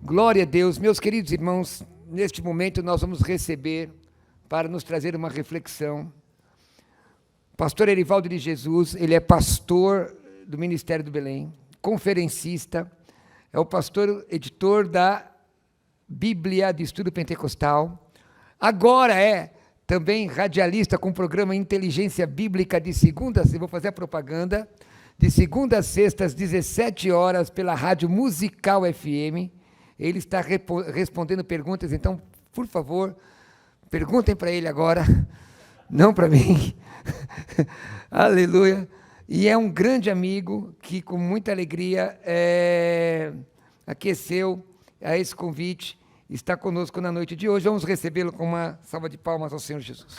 Glória a Deus. Meus queridos irmãos, neste momento nós vamos receber, para nos trazer uma reflexão, pastor Erivaldo de Jesus. Ele é pastor do Ministério do Belém, conferencista, é o pastor editor da Bíblia de Estudo Pentecostal, agora é também radialista com o programa Inteligência Bíblica de segunda, vou fazer a propaganda, de segunda a sexta às 17 horas pela Rádio Musical FM. Ele está respondendo perguntas, então, por favor, perguntem para ele agora, não para mim. Aleluia. E é um grande amigo que, com muita alegria, aqueceu a esse convite, está conosco na noite de hoje. Vamos recebê-lo com uma salva de palmas ao Senhor Jesus.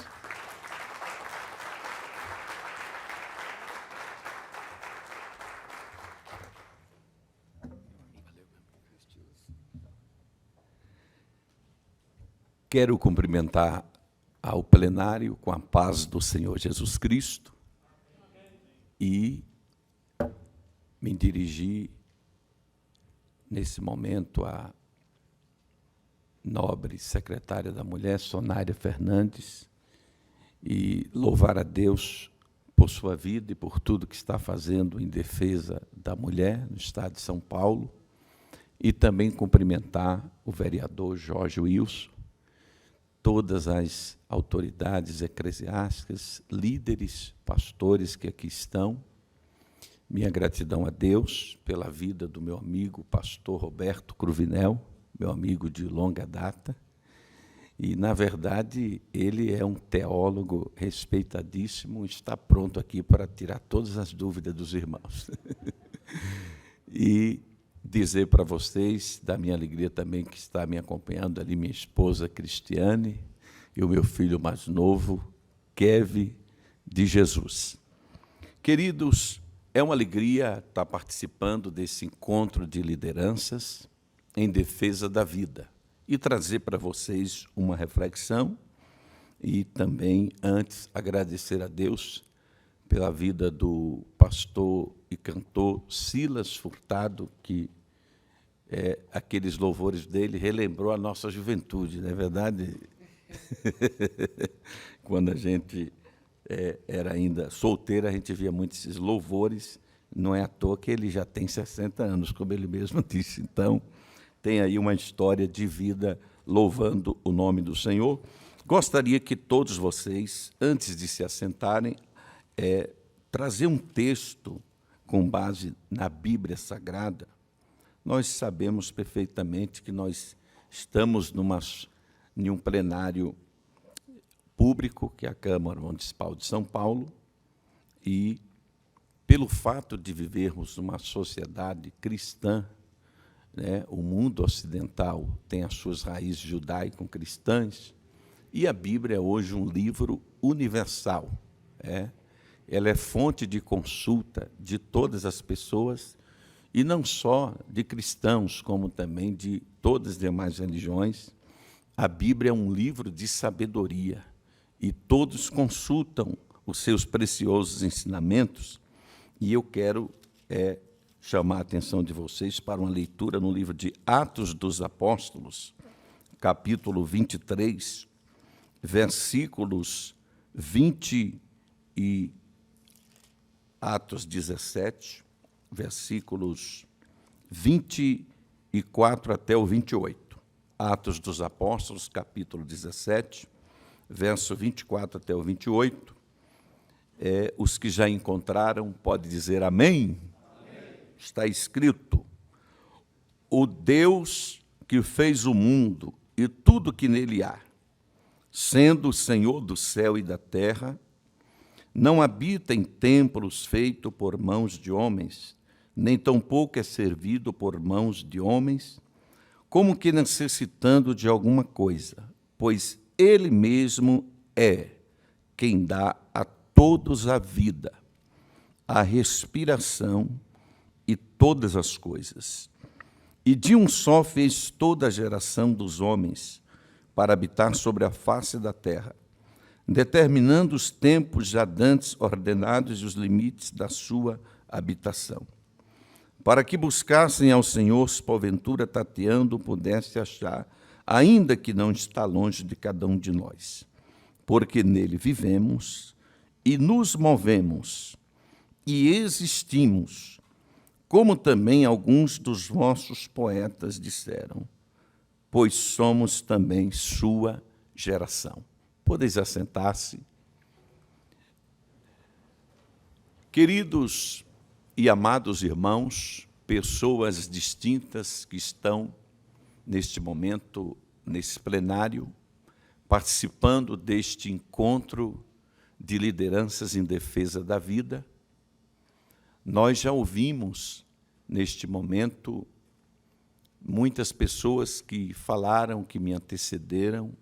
Quero cumprimentar ao plenário com a paz do Senhor Jesus Cristo e me dirigir nesse momento à nobre secretária da Mulher, Sonária Fernandes, e louvar a Deus por sua vida e por tudo que está fazendo em defesa da mulher no estado de São Paulo, e também cumprimentar o vereador Jorge Wilson, todas as autoridades eclesiásticas, líderes, pastores que aqui estão. Minha gratidão a Deus pela vida do meu amigo, pastor Roberto Cruvinel, meu amigo de longa data. E, na verdade, ele é um teólogo respeitadíssimo, está pronto aqui para tirar todas as dúvidas dos irmãos. E dizer para vocês, da minha alegria também, que está me acompanhando ali, minha esposa Cristiane, e o meu filho mais novo, Kevin de Jesus. Queridos, é uma alegria estar participando desse encontro de lideranças em defesa da vida e trazer para vocês uma reflexão e também, antes, agradecer a Deus pela vida do pastor e cantor Silas Furtado, que aqueles louvores dele relembrou a nossa juventude, não é verdade? Quando a gente era ainda solteiro, a gente via muito esses louvores, não é à toa que ele já tem 60 anos, como ele mesmo disse. Então, tem aí uma história de vida louvando o nome do Senhor. Gostaria que todos vocês, antes de se assentarem, trazer um texto com base na Bíblia Sagrada. Nós sabemos perfeitamente que nós estamos em um plenário público, que é a Câmara Municipal de São Paulo, e, pelo fato de vivermos numa sociedade cristã, né, o mundo ocidental tem as suas raízes judaico-cristãs, e a Bíblia é hoje um livro universal. Ela é fonte de consulta de todas as pessoas, e não só de cristãos, como também de todas as demais religiões. A Bíblia é um livro de sabedoria, e todos consultam os seus preciosos ensinamentos, e eu quero chamar a atenção de vocês para uma leitura no livro de Atos dos Apóstolos, capítulo 23, versículos 20 e Atos 17, versículos 24 até o 28. Atos dos Apóstolos, capítulo 17, verso 24 até o 28. Os que já encontraram, pode dizer amém? Amém. Está escrito: o Deus que fez o mundo e tudo que nele há, sendo o Senhor do céu e da terra, não habita em templos feitos por mãos de homens, nem tampouco é servido por mãos de homens, como que necessitando de alguma coisa, pois Ele mesmo é quem dá a todos a vida, a respiração e todas as coisas. E de um só fez toda a geração dos homens para habitar sobre a face da terra, determinando os tempos já dantes ordenados e os limites da sua habitação, para que buscassem ao Senhor, se porventura tateando pudesse achar, ainda que não está longe de cada um de nós, porque nele vivemos e nos movemos e existimos, como também alguns dos vossos poetas disseram, pois somos também sua geração. Podeis assentar-se. Queridos e amados irmãos, pessoas distintas que estão neste momento, nesse plenário, participando deste encontro de lideranças em defesa da vida, nós já ouvimos, neste momento, muitas pessoas que falaram, que me antecederam,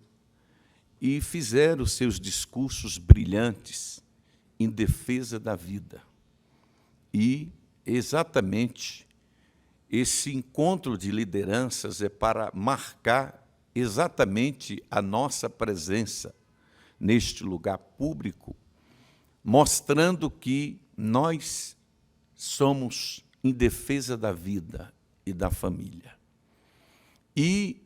e fizeram seus discursos brilhantes em defesa da vida. E, exatamente, esse encontro de lideranças é para marcar exatamente a nossa presença neste lugar público, mostrando que nós somos em defesa da vida e da família. E,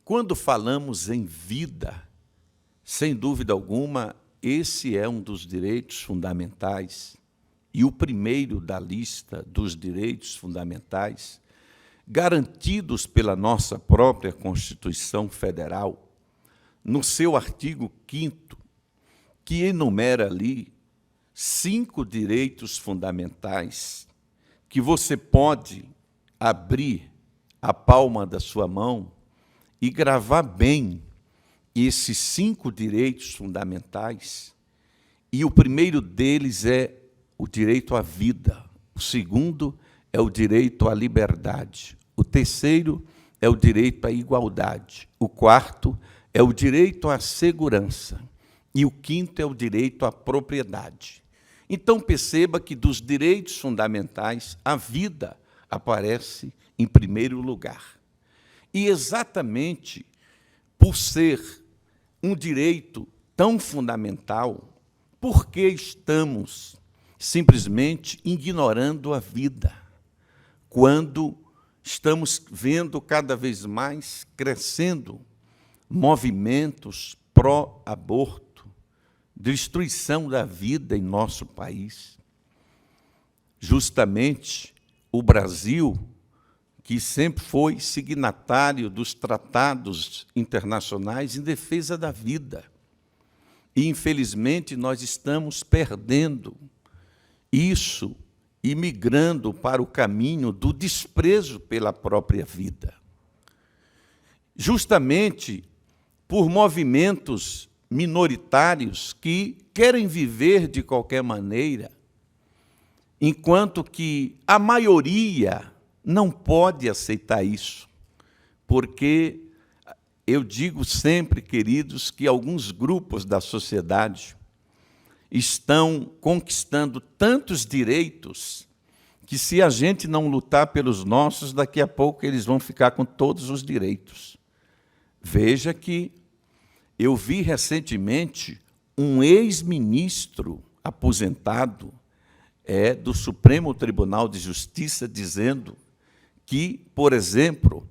quando falamos em vida, sem dúvida alguma, esse é um dos direitos fundamentais, e o primeiro da lista dos direitos fundamentais, garantidos pela nossa própria Constituição Federal, no seu artigo 5º, que enumera ali 5 direitos fundamentais que você pode abrir a palma da sua mão e gravar bem esses 5 direitos fundamentais. E o primeiro deles é o direito à vida, o segundo é o direito à liberdade, o terceiro é o direito à igualdade, o quarto é o direito à segurança e o quinto é o direito à propriedade. Então, perceba que dos direitos fundamentais, a vida aparece em primeiro lugar. E exatamente por ser um direito tão fundamental, por que estamos simplesmente ignorando a vida, quando estamos vendo cada vez mais crescendo movimentos pró-aborto, destruição da vida em nosso país? Justamente o Brasil, que sempre foi signatário dos tratados internacionais em defesa da vida. E, infelizmente, nós estamos perdendo isso e migrando para o caminho do desprezo pela própria vida. Justamente por movimentos minoritários que querem viver de qualquer maneira, enquanto que a maioria não pode aceitar isso, porque eu digo sempre, queridos, que alguns grupos da sociedade estão conquistando tantos direitos que, se a gente não lutar pelos nossos, daqui a pouco eles vão ficar com todos os direitos. Veja que eu vi recentemente um ex-ministro aposentado do Supremo Tribunal de Justiça dizendo que, por exemplo,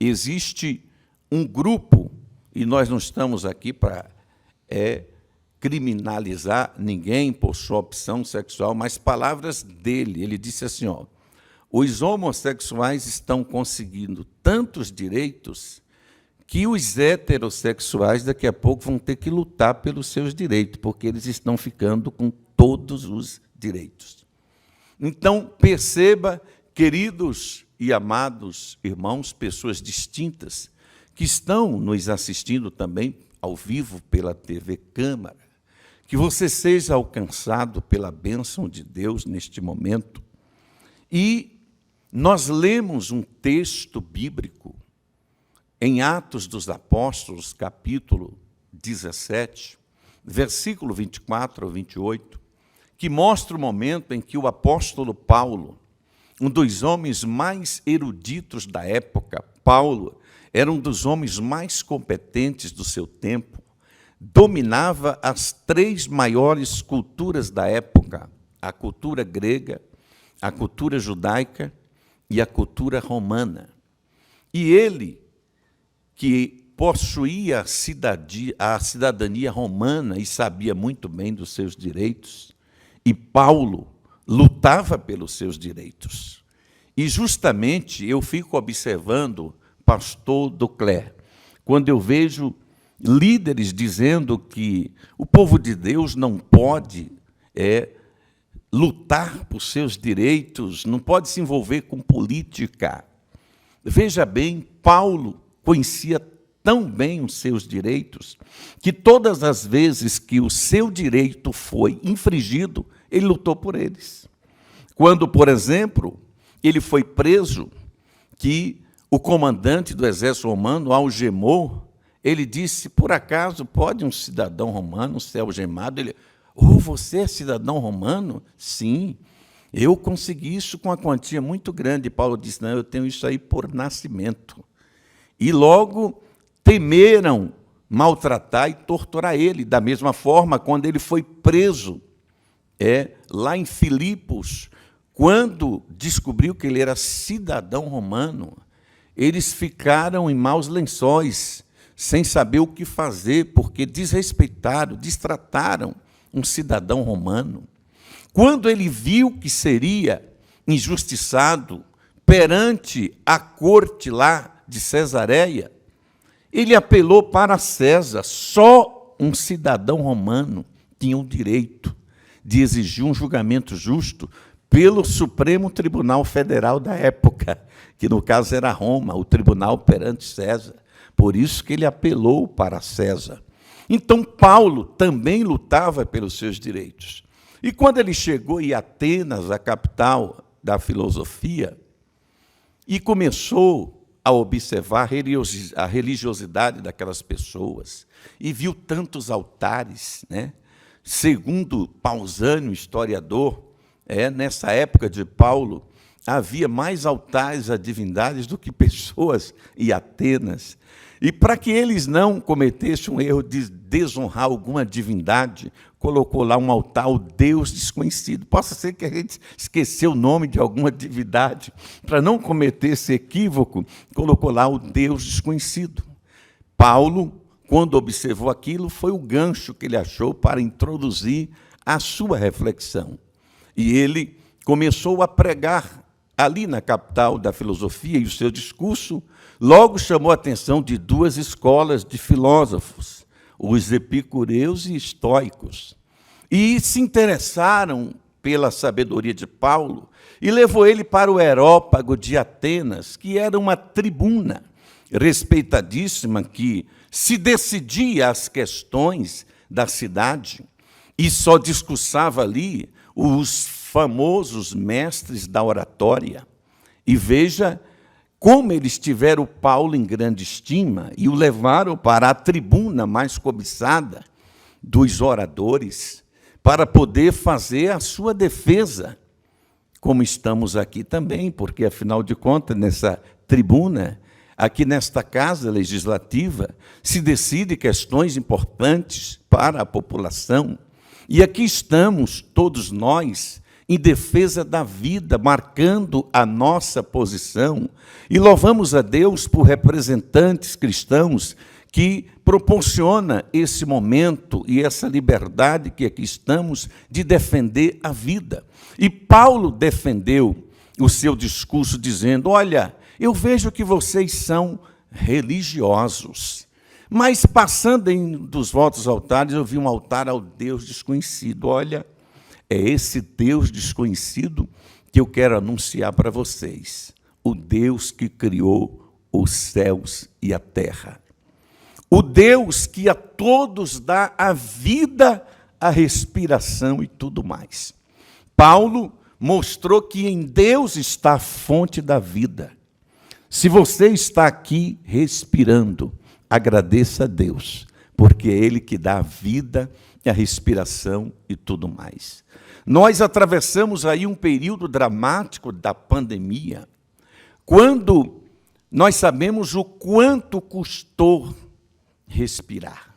existe um grupo, e nós não estamos aqui para criminalizar ninguém por sua opção sexual, mas palavras dele, ele disse assim, os homossexuais estão conseguindo tantos direitos que os heterossexuais daqui a pouco vão ter que lutar pelos seus direitos, porque eles estão ficando com todos os direitos. Então, perceba, queridos e amados irmãos, pessoas distintas, que estão nos assistindo também ao vivo pela TV Câmara, que você seja alcançado pela bênção de Deus neste momento. E nós lemos um texto bíblico em Atos dos Apóstolos, capítulo 17, versículo 24 ao 28, que mostra o momento em que o apóstolo Paulo, um dos homens mais eruditos da época, Paulo era um dos homens mais competentes do seu tempo, dominava as 3 maiores culturas da época, a cultura grega, a cultura judaica e a cultura romana. E ele, que possuía a cidadania romana e sabia muito bem dos seus direitos, e Paulo lutava pelos seus direitos. E justamente eu fico observando, pastor Ducler, quando eu vejo líderes dizendo que o povo de Deus não pode lutar por seus direitos, não pode se envolver com política. Veja bem, Paulo conhecia tão bem os seus direitos, que todas as vezes que o seu direito foi infringido, ele lutou por eles. Quando, por exemplo, ele foi preso, que o comandante do exército romano algemou, ele disse, por acaso pode um cidadão romano ser algemado? Ele, você é cidadão romano? Sim, eu consegui isso com uma quantia muito grande. Paulo disse, não, eu tenho isso aí por nascimento. E logo temeram maltratar e torturar ele. Da mesma forma, quando ele foi preso, lá em Filipos, quando descobriu que ele era cidadão romano, eles ficaram em maus lençóis, sem saber o que fazer, porque desrespeitaram, destrataram um cidadão romano. Quando ele viu que seria injustiçado perante a corte lá de Cesareia, ele apelou para César. Só um cidadão romano tinha o direito de exigir um julgamento justo pelo Supremo Tribunal Federal da época, que no caso era Roma, o tribunal perante César. Por isso que ele apelou para César. Então, Paulo também lutava pelos seus direitos. E quando ele chegou em Atenas, a capital da filosofia, e começou a observar a religiosidade daquelas pessoas, e viu tantos altares, né? Segundo Pausânio, historiador, nessa época de Paulo, havia mais altares a divindades do que pessoas em Atenas. E para que eles não cometessem um erro de desonrar alguma divindade, colocou lá um altar ao Deus desconhecido. Possa ser que a gente esqueceu o nome de alguma divindade. Para não cometer esse equívoco, colocou lá o Deus desconhecido. Paulo, quando observou aquilo, foi o gancho que ele achou para introduzir a sua reflexão. E ele começou a pregar ali na capital da filosofia, e o seu discurso logo chamou a atenção de duas escolas de filósofos, os epicureus e estoicos, e se interessaram pela sabedoria de Paulo e levou ele para o Areópago de Atenas, que era uma tribuna respeitadíssima que se decidia as questões da cidade e só discursava ali os famosos mestres da oratória. E veja como eles tiveram Paulo em grande estima e o levaram para a tribuna mais cobiçada dos oradores para poder fazer a sua defesa, como estamos aqui também, porque, afinal de contas, nessa tribuna, aqui nesta casa legislativa, se decide questões importantes para a população. E aqui estamos, todos nós, em defesa da vida, marcando a nossa posição. E louvamos a Deus por representantes cristãos que proporciona esse momento e essa liberdade que aqui estamos de defender a vida. E Paulo defendeu o seu discurso dizendo, olha, eu vejo que vocês são religiosos, mas passando dos votos altares, eu vi um altar ao Deus desconhecido. Olha, é esse Deus desconhecido que eu quero anunciar para vocês. O Deus que criou os céus e a terra. O Deus que a todos dá a vida, a respiração e tudo mais. Paulo mostrou que em Deus está a fonte da vida. Se você está aqui respirando, agradeça a Deus, porque é Ele que dá a vida, a respiração e tudo mais. Nós atravessamos aí um período dramático da pandemia, quando nós sabemos o quanto custou respirar.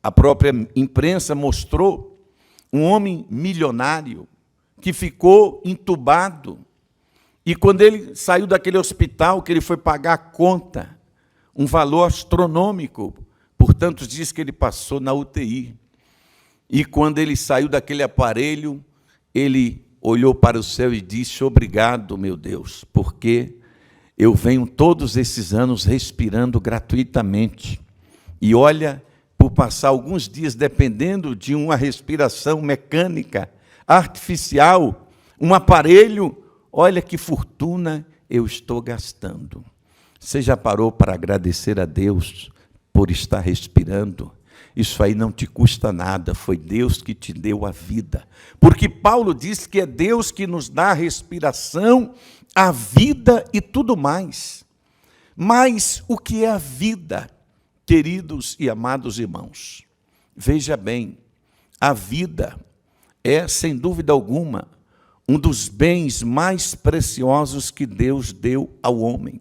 A própria imprensa mostrou um homem milionário que ficou entubado. E quando ele saiu daquele hospital, que ele foi pagar a conta, um valor astronômico, por tantos dias que ele passou na UTI. E quando ele saiu daquele aparelho, ele olhou para o céu e disse: obrigado, meu Deus, porque eu venho todos esses anos respirando gratuitamente. E olha, por passar alguns dias dependendo de uma respiração mecânica, artificial, um aparelho, olha que fortuna eu estou gastando. Você já parou para agradecer a Deus por estar respirando? Isso aí não te custa nada, foi Deus que te deu a vida. Porque Paulo diz que é Deus que nos dá a respiração, a vida e tudo mais. Mas o que é a vida, queridos e amados irmãos? Veja bem, a vida é, sem dúvida alguma, um dos bens mais preciosos que Deus deu ao homem.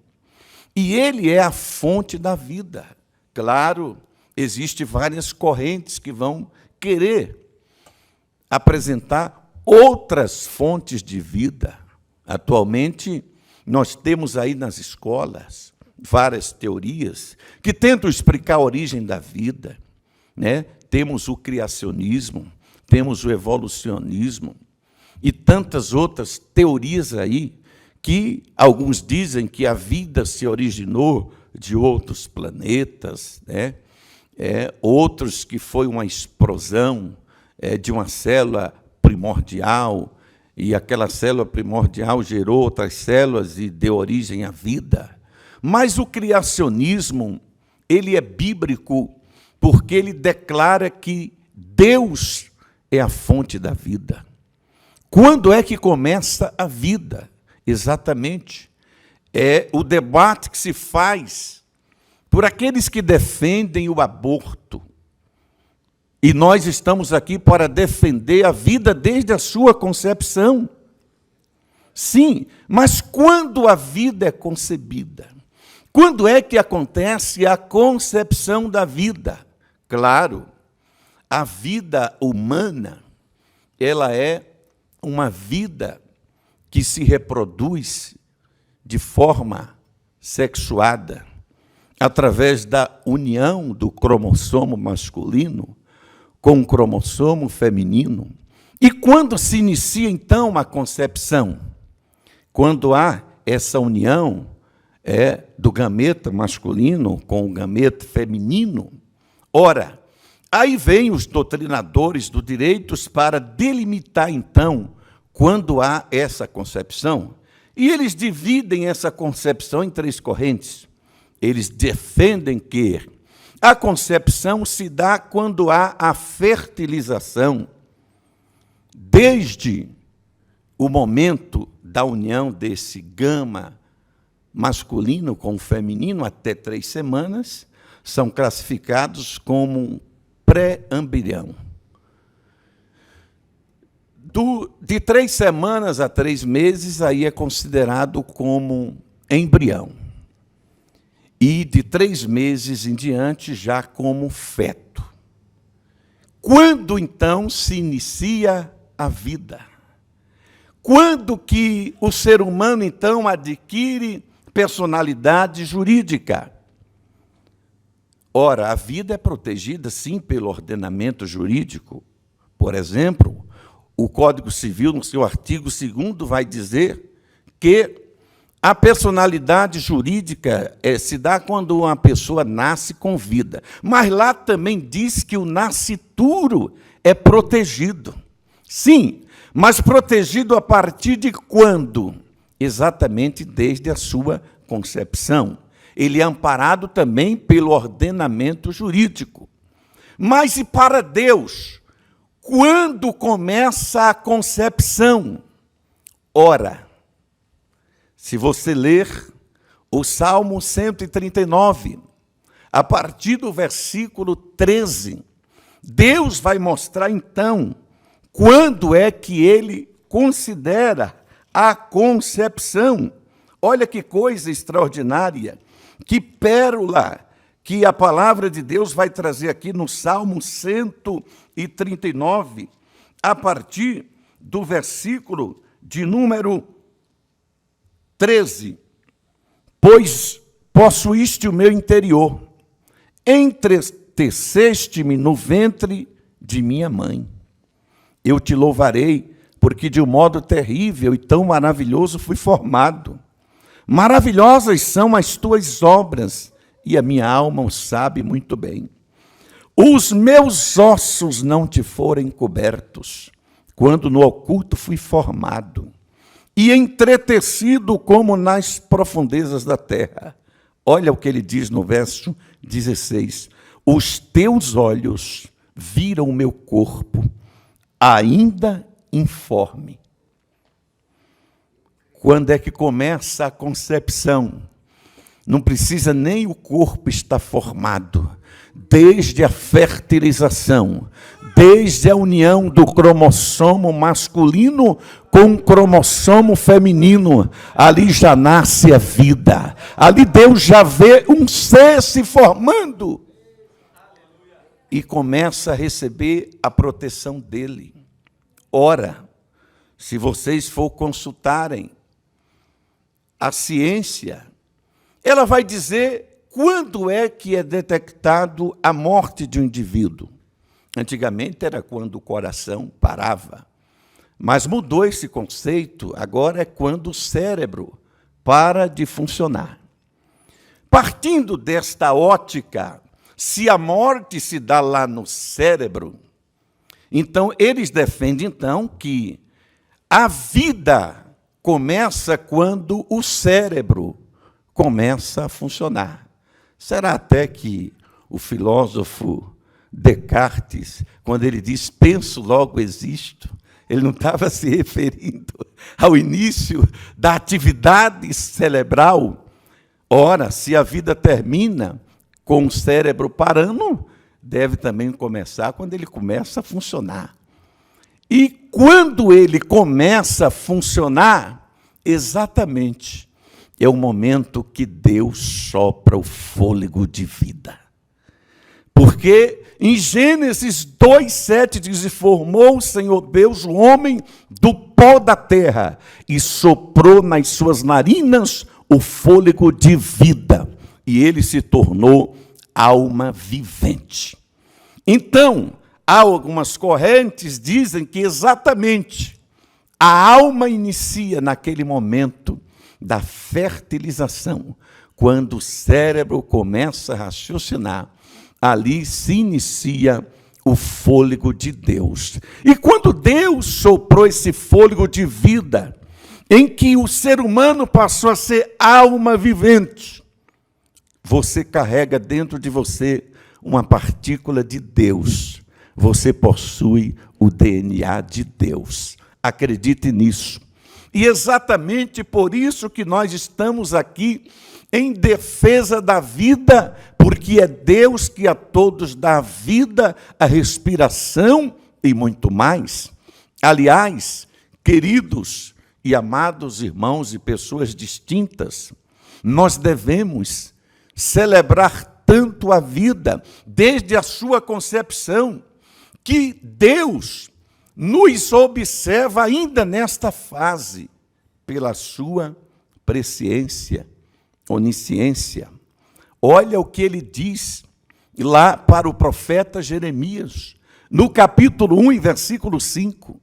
E ele é a fonte da vida. Claro, existem várias correntes que vão querer apresentar outras fontes de vida. Atualmente, nós temos aí nas escolas várias teorias que tentam explicar a origem da vida, né? Temos o criacionismo, temos o evolucionismo e tantas outras teorias aí que alguns dizem que a vida se originou de outros planetas, né? Outros que foi uma explosão de uma célula primordial, e aquela célula primordial gerou outras células e deu origem à vida. Mas o criacionismo, ele é bíblico porque ele declara que Deus é a fonte da vida. Quando é que começa a vida? Exatamente. É o debate que se faz por aqueles que defendem o aborto. E nós estamos aqui para defender a vida desde a sua concepção. Sim, mas quando a vida é concebida? Quando é que acontece a concepção da vida? Claro, a vida humana, ela é uma vida que se reproduz de forma sexuada, através da união do cromossomo masculino com o cromossomo feminino. E quando se inicia, então, a concepção? Quando há essa união do gameta masculino com o gameta feminino. Ora, aí vêm os doutrinadores do direito para delimitar, então, quando há essa concepção. E eles dividem essa concepção em três correntes. Eles defendem que a concepção se dá quando há a fertilização, desde o momento da união desse gama masculino com o feminino até 3 semanas, são classificados como um pré-embrião. De 3 semanas a 3 meses, aí é considerado como embrião. E de 3 meses em diante, já como feto. Quando, então, se inicia a vida? Quando que o ser humano, então, adquire personalidade jurídica? Ora, a vida é protegida, sim, pelo ordenamento jurídico. Por exemplo, o Código Civil, no seu artigo 2º, vai dizer que a personalidade jurídica se dá quando uma pessoa nasce com vida. Mas lá também diz que o nascituro é protegido. Sim, mas protegido a partir de quando? Exatamente desde a sua concepção. Ele é amparado também pelo ordenamento jurídico. Mas e para Deus? Quando começa a concepção? Ora, se você ler o Salmo 139, a partir do versículo 13, Deus vai mostrar, então, quando é que ele considera a concepção. Olha que coisa extraordinária, que pérola que a palavra de Deus vai trazer aqui no Salmo 139, a partir do versículo de número 13. Pois possuíste o meu interior, entreteceste-me no ventre de minha mãe. Eu te louvarei, porque de um modo terrível e tão maravilhoso fui formado. Maravilhosas são as tuas obras, e a minha alma o sabe muito bem. Os meus ossos não te foram cobertos, quando no oculto fui formado, e entretecido como nas profundezas da terra. Olha o que ele diz no verso 16. Os teus olhos viram o meu corpo, ainda informe. Quando é que começa a concepção? Não precisa nem o corpo estar formado. Desde a fertilização, desde a união do cromossomo masculino com o cromossomo feminino, ali já nasce a vida. Ali Deus já vê um ser se formando. E começa a receber a proteção dele. Ora, se vocês for consultarem a ciência, ela vai dizer quando é que é detectado a morte de um indivíduo. Antigamente era quando o coração parava, mas mudou esse conceito, agora é quando o cérebro para de funcionar. Partindo desta ótica, se a morte se dá lá no cérebro, então eles defendem então que a vida começa quando o cérebro começa a funcionar. Será até que o filósofo Descartes, quando ele diz penso, logo existo, ele não estava se referindo ao início da atividade cerebral. Ora, se a vida termina com o cérebro parando, deve também começar quando ele começa a funcionar. E quando ele começa a funcionar, exatamente, é o momento que Deus sopra o fôlego de vida. Porque em Gênesis 2:7 diz, e formou o Senhor Deus o homem do pó da terra, e soprou nas suas narinas o fôlego de vida, e ele se tornou alma vivente. Então, há algumas correntes que dizem que exatamente a alma inicia naquele momento da fertilização, quando o cérebro começa a raciocinar, ali se inicia o fôlego de Deus. E quando Deus soprou esse fôlego de vida, em que o ser humano passou a ser alma vivente, você carrega dentro de você uma partícula de Deus. Você possui o DNA de Deus. Acredite nisso. E exatamente por isso que nós estamos aqui em defesa da vida, porque é Deus que a todos dá a vida, a respiração e muito mais. Aliás, queridos e amados irmãos e pessoas distintas, nós devemos celebrar tanto a vida, desde a sua concepção, que Deus nos observa ainda nesta fase, pela sua presciência, onisciência. Olha o que ele diz lá para o profeta Jeremias, no capítulo 1, versículo 5.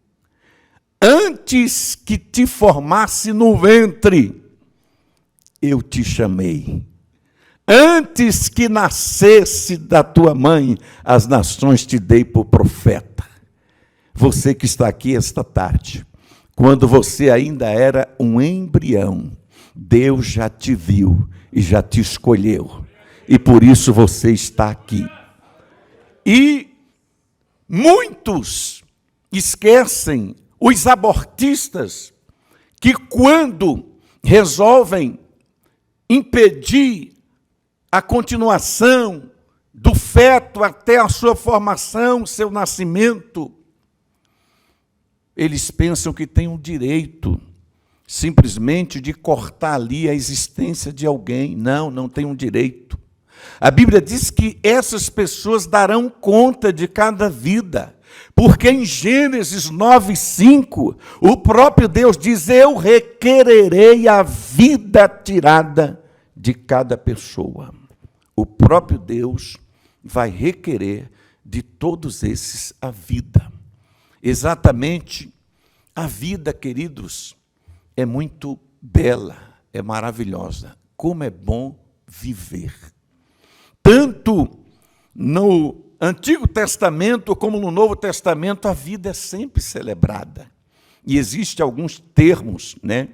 Antes que te formasse no ventre, eu te chamei. Antes que nascesse da tua mãe, as nações te dei por profeta. Você que está aqui esta tarde, quando você ainda era um embrião, Deus já te viu e já te escolheu. E por isso você está aqui. E muitos esquecem, os abortistas, que quando resolvem impedir a continuação do feto até a sua formação, seu nascimento, eles pensam que têm o direito simplesmente de cortar ali a existência de alguém. Não, não tem um direito. A Bíblia diz que essas pessoas darão conta de cada vida. Porque em Gênesis 9:5, o próprio Deus diz: eu requererei a vida tirada de cada pessoa. O próprio Deus vai requerer de todos esses a vida. Exatamente, a vida, queridos, é muito bela, é maravilhosa. Como é bom viver. Tanto no Antigo Testamento como no Novo Testamento, a vida é sempre celebrada. E existem alguns termos, né?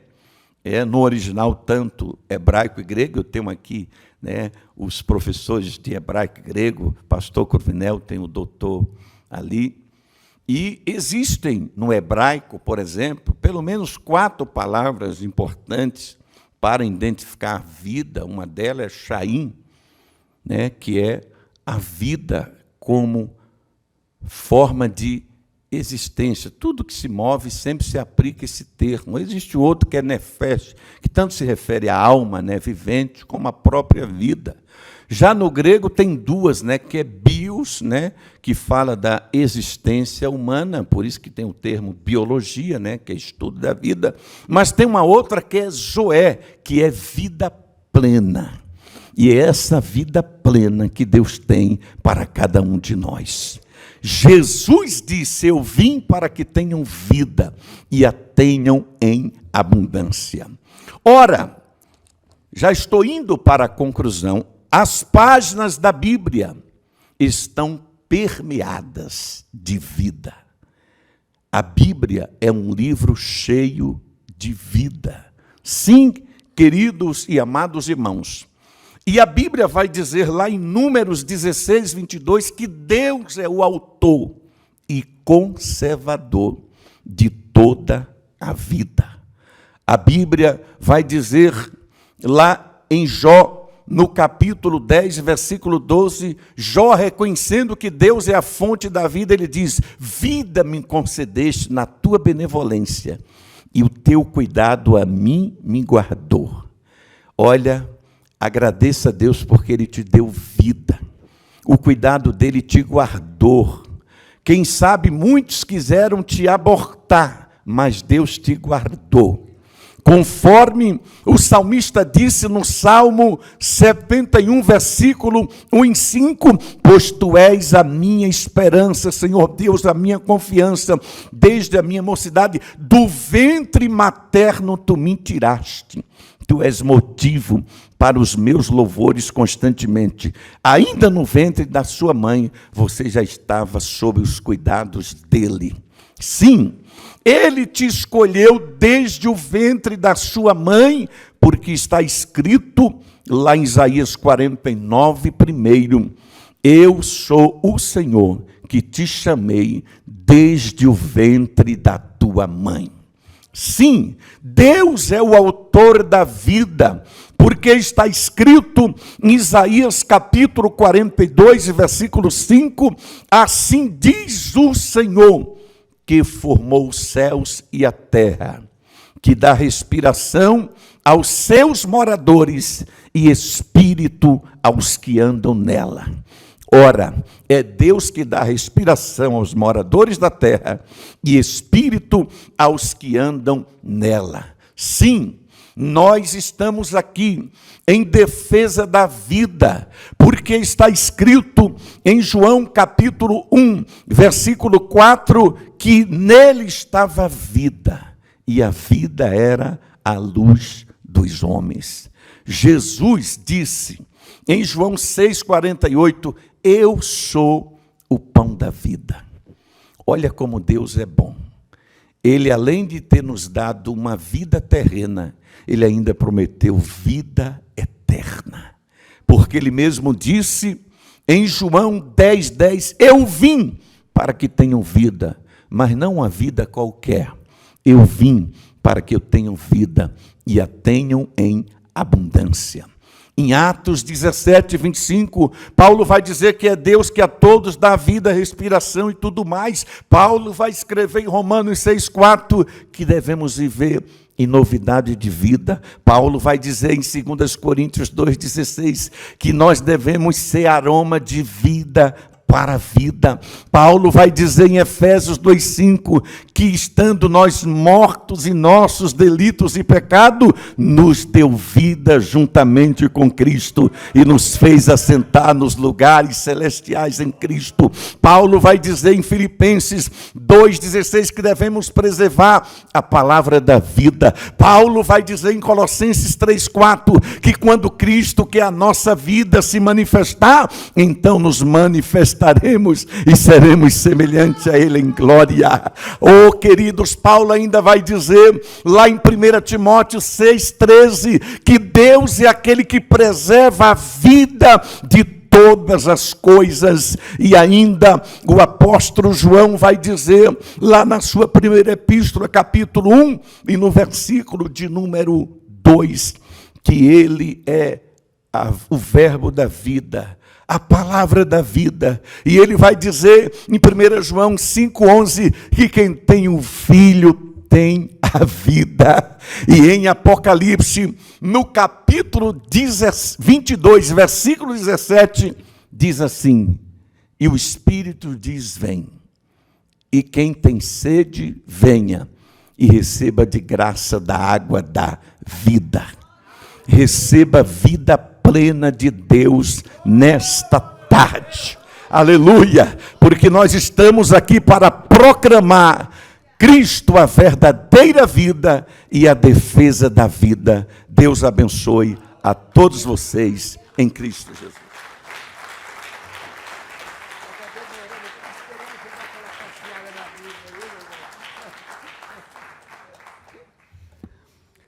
No original, tanto hebraico e grego, eu tenho aqui, né, os professores de hebraico e grego, pastor Corvinel, tem o doutor ali. E existem no hebraico, por exemplo, pelo menos 4 palavras importantes para identificar a vida. Uma delas é Chaim, né, que é a vida como forma de existência. Tudo que se move sempre se aplica esse termo. Existe outro que é nefesh, que tanto se refere à alma, né, vivente, como à própria vida. Já no grego tem 2, né, que é bios, né, que fala da existência humana, por isso que tem o termo biologia, né, que é estudo da vida. Mas tem uma outra que é zoé, que é vida plena. E é essa vida plena que Deus tem para cada um de nós. Jesus disse: eu vim para que tenham vida e a tenham em abundância. Ora, já estou indo para a conclusão. As páginas da Bíblia estão permeadas de vida. A Bíblia é um livro cheio de vida. Sim, queridos e amados irmãos. E a Bíblia vai dizer lá em Números 16:22, que Deus é o autor e conservador de toda a vida. A Bíblia vai dizer lá em Jó, no capítulo 10, versículo 12, Jó, reconhecendo que Deus é a fonte da vida, ele diz: vida me concedeste na tua benevolência, e o teu cuidado a mim me guardou. Olha, agradeça a Deus porque Ele te deu vida. O cuidado dEle te guardou. Quem sabe muitos quiseram te abortar, mas Deus te guardou. Conforme o salmista disse no Salmo 71, versículo 1:5, pois Tu és a minha esperança, Senhor Deus, a minha confiança, desde a minha mocidade, do ventre materno Tu me tiraste. Tu és motivo para os meus louvores constantemente. Ainda no ventre da sua mãe, você já estava sob os cuidados dele. Sim, ele te escolheu desde o ventre da sua mãe, porque está escrito lá em Isaías 49, primeiro: eu sou o Senhor que te chamei desde o ventre da tua mãe. Sim, Deus é o autor da vida, porque está escrito em Isaías capítulo 42, versículo 5, assim diz o Senhor, que formou os céus e a terra, que dá respiração aos seus moradores e espírito aos que andam nela. Ora, é Deus que dá respiração aos moradores da terra e espírito aos que andam nela. Sim, nós estamos aqui em defesa da vida, porque está escrito em João capítulo 1, versículo 4, que nele estava a vida, e a vida era a luz dos homens. Jesus disse em João 6,48, eu sou o pão da vida. Olha como Deus é bom. Ele, além de ter nos dado uma vida terrena, Ele ainda prometeu vida eterna. Porque Ele mesmo disse em João 10:10, eu vim para que tenham vida, mas não uma vida qualquer. Eu vim para que eu tenham vida e a tenham em abundância. Em Atos 17:25, Paulo vai dizer que é Deus que a todos dá vida, respiração e tudo mais. Paulo vai escrever em Romanos 6:4 que devemos viver em novidade de vida. Paulo vai dizer em 2 Coríntios 2:16 que nós devemos ser aroma de vida para a vida. Paulo vai dizer em Efésios 2,5 que, estando nós mortos em nossos delitos e pecado, nos deu vida juntamente com Cristo e nos fez assentar nos lugares celestiais em Cristo. Paulo vai dizer em Filipenses 2,16 que devemos preservar a palavra da vida. Paulo vai dizer em Colossenses 3,4 que quando Cristo, que é a nossa vida, se manifestar, então nos manifestaremos e seremos semelhantes a Ele em glória. Oh, queridos, Paulo ainda vai dizer lá em 1 Timóteo 6,13 que Deus é aquele que preserva a vida de todas as coisas. E ainda o apóstolo João vai dizer lá na sua primeira epístola, capítulo 1, e no versículo de número 2, que Ele é o verbo da vida, a palavra da vida. E ele vai dizer em 1 João 5,11 que quem tem o Filho tem a vida. E em Apocalipse, no capítulo 22, versículo 17, diz assim: e o Espírito diz: vem. E quem tem sede, venha e receba de graça da água da vida. Receba vida plena de Deus nesta tarde. Aleluia! Porque nós estamos aqui para proclamar Cristo, a verdadeira vida e a defesa da vida. Deus abençoe a todos vocês em Cristo Jesus.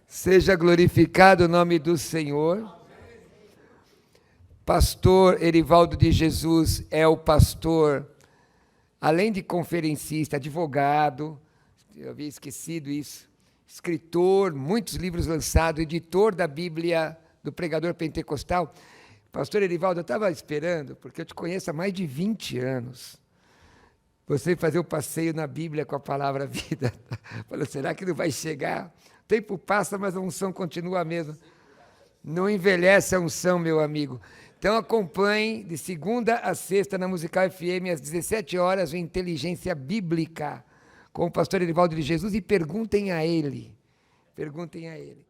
Seja glorificado o nome do Senhor. Pastor Erivaldo de Jesus é o pastor, além de conferencista, advogado, eu havia esquecido isso, escritor, muitos livros lançados, editor da Bíblia do Pregador Pentecostal. Pastor Erivaldo, eu estava esperando, porque eu te conheço há mais de 20 anos, você fazer o passeio na Bíblia com a palavra vida. Falei, será que não vai chegar? O tempo passa, mas a unção continua a mesma. Não envelhece a unção, meu amigo. Então acompanhe de segunda a sexta na Musical FM, às 17 horas, o Inteligência Bíblica, com o pastor Erivaldo de Jesus, e perguntem a ele. Perguntem a ele.